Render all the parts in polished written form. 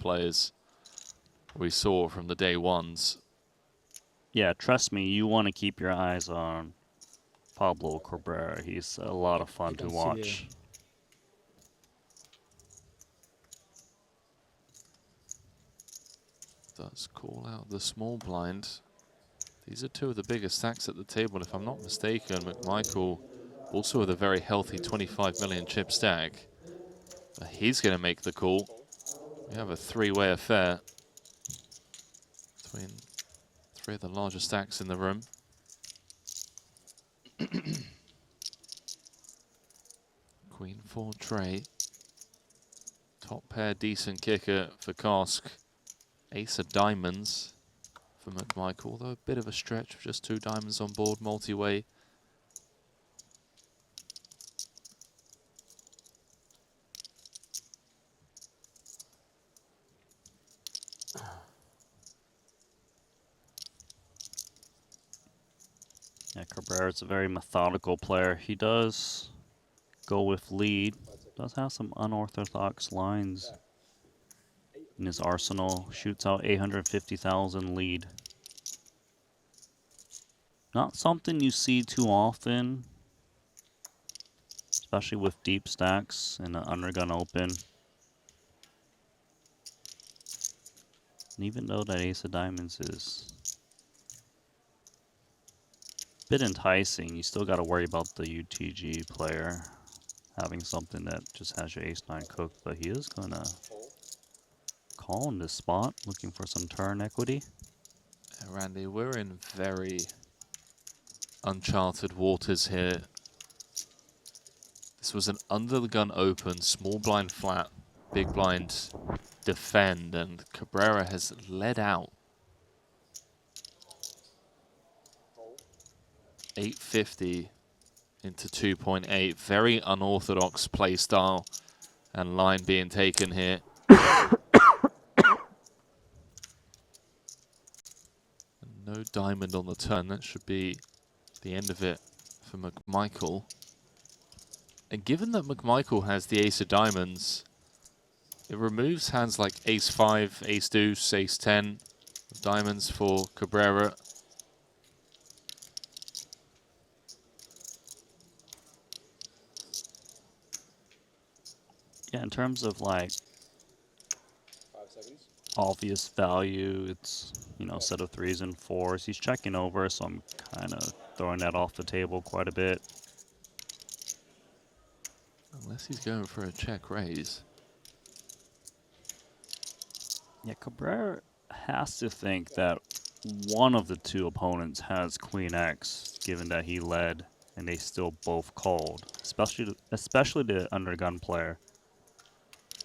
players we saw from the day ones. Yeah, trust me, you want to keep your eyes on Pablo Cabrera. He's a lot of fun to watch. Does call out the small blind. These are two of the biggest stacks at the table, if I'm not mistaken. McMichael also with a very healthy 25 million chip stack. But he's going to make the call. We have a three-way affair between three of the largest stacks in the room. Queen 4 tray. Top pair, decent kicker for Kosk. Ace of diamonds for McMichael, although a bit of a stretch of just 2 diamonds on board, multi-way. Yeah, Cabrera's a very methodical player. He does go with lead. Does have some unorthodox lines in his arsenal. Shoots out 850,000 lead. Not something you see too often, especially with deep stacks in an undergun open. And even though that ace of diamonds is a bit enticing, you still got to worry about the UTG player having something that just has your ace-9 cooked. But he is going to call in this spot, looking for some turn equity. Randy, we're in very uncharted waters here. This was an under the gun open, small blind flat, big blind defend, and Cabrera has led out. 850 into 2.8. Very unorthodox play style and line being taken here. No diamond on the turn. That should be the end of it for McMichael. And given that McMichael has the ace of diamonds, it removes hands like ace-5, ace-deuce, ace-10 of diamonds for Cabrera. Yeah, in terms of like obvious value, it's, you know, set of 3s and 4s. He's checking over, so I'm kind of throwing that off the table quite a bit. Unless he's going for a check raise. Yeah, Cabrera has to think that one of the two opponents has Queen X, given that he led and they still both called, especially the undergun player,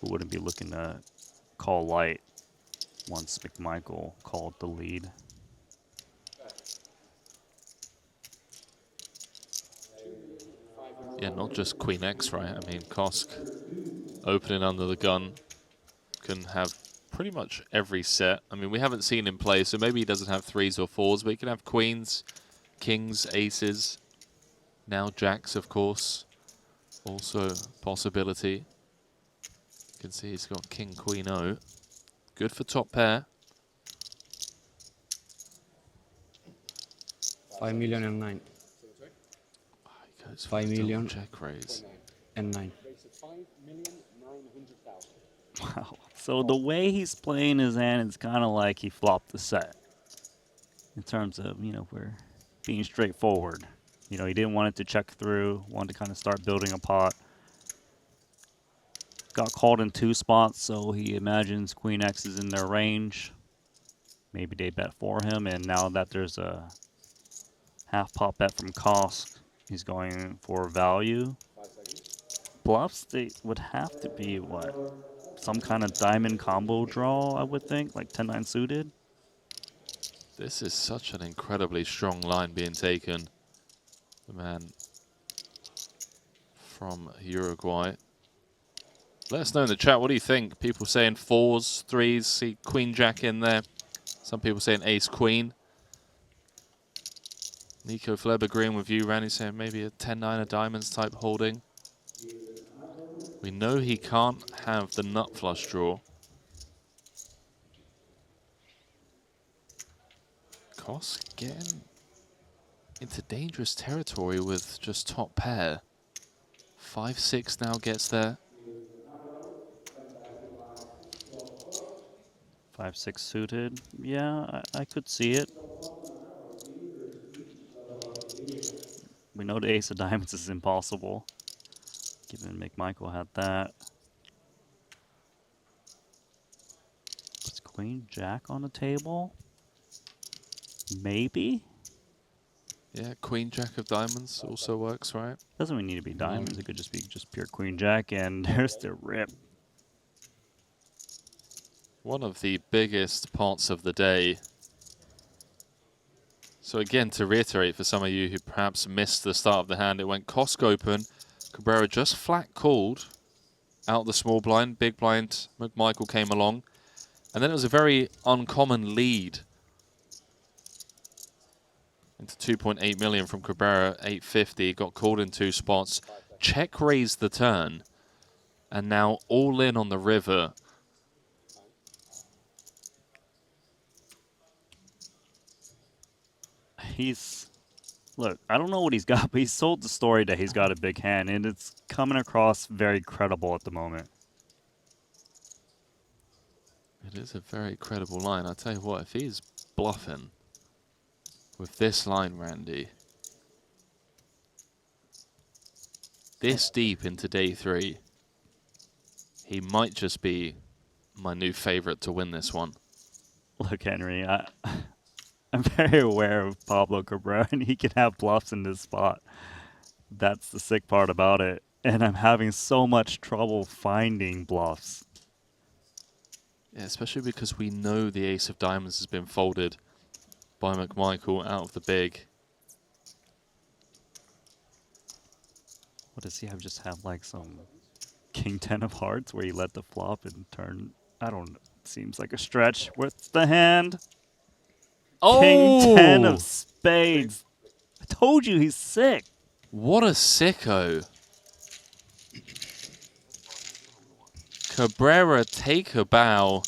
who wouldn't be looking to call light once McMichael called the lead. Yeah, not just Queen X, right? I mean, Kosk opening under the gun can have pretty much every set. I mean, we haven't seen him play, so maybe he doesn't have 3s or 4s, but he can have queens, kings, aces, now jacks, of course. Also a possibility. You can see he's got king, queen, O. Good for top pair. 5 million and 9. He goes for 5 the million double check raise. and 9. Wow. So the way he's playing his hand, it's kind of like he flopped the set. In terms of, you know, we're being straightforward. You know, he didn't want it to check through, wanted to kind of start building a pot. Got called in 2 spots, so he imagines Queen X is in their range. Maybe they bet for him, and now that there's a half pot bet from Kosk, he's going for value. Bluffs, they would have to be, what, some kind of diamond combo draw, I would think, like 10-9 suited. This is such an incredibly strong line being taken. The man from Uruguay. Let us know in the chat, what do you think? People saying 4s, 3s, see Queen Jack in there. Some people saying Ace Queen. Nico Fleb agreeing with you. Randy saying maybe a 10-9 of diamonds type holding. We know he can't have the nut flush draw. Kosk getting into dangerous territory with just top pair. 5-6 now gets there. 5-6 suited. Yeah, I could see it. We know the ace of diamonds is impossible, given McMichael had that. Is queen jack on the table? Maybe? Yeah, queen jack of diamonds also works, right? Doesn't really need to be diamonds. It could just be just pure queen jack, and there's the rip. One of the biggest parts of the day. So again, to reiterate for some of you who perhaps missed the start of the hand, it went Kosk open. Cabrera just flat called out the small blind. Big blind, McMichael came along. And then it was a very uncommon lead into 2.8 million from Cabrera, 850. Got called in 2 spots. Check raised the turn. And now all in on the river. Look, I don't know what he's got, but he's sold the story that he's got a big hand, and it's coming across very credible at the moment. It is a very credible line. I'll tell you what, if he's bluffing with this line, Randy, this deep into day 3, he might just be my new favorite to win this one. Look, Henry, I'm very aware of Pablo Cabrera, and he can have bluffs in this spot. That's the sick part about it. And I'm having so much trouble finding bluffs. Yeah, especially because we know the ace of diamonds has been folded by McMichael out of the big. What does he have? Just have like some king 10 of hearts where he let the flop and turn. I don't know. Seems like a stretch. What's the hand? Oh! King 10 of spades. I told you he's sick. What a sicko. Cabrera take a bow.